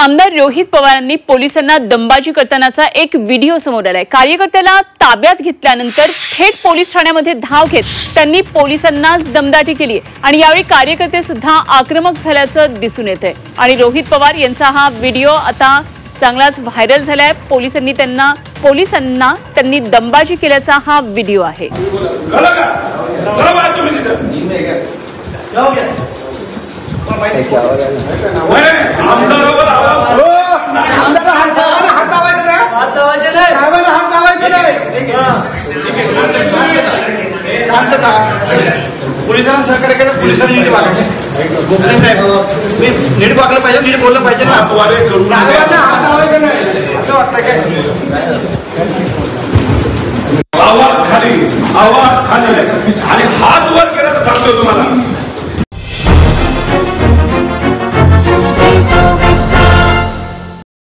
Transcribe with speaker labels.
Speaker 1: आमदार रोहित पवारांनी पोलिसांना दमबाजी करतानाचा एक व्हिडिओ समोर आलाय। कार्यकर्त्याला ताब्यात घेतल्यानंतर थेट पोलीस ठाण्यामध्ये धाव घेत त्यांनी पोलिसांनाच दमदाटी केली आणि यावेळी कार्यकर्ते सुद्धा आक्रमक झाल्याचं दिसून येतंय। आणि रोहित पवार यांचा हा व्हिडिओ आता चांगलाच व्हायरल झालाय। पोलिसांनी त्यांनी दमबाजी केल्याचा हा व्हिडिओ आहे।
Speaker 2: पोलिसांना सहकार्य केलं, पोलिसांनी नीट वागले, गोखले साहेब नीट वागलं पाहिजे, नीट बोललं पाहिजे ना, असं वाटतं काय?
Speaker 3: आवाज खाली आणि हात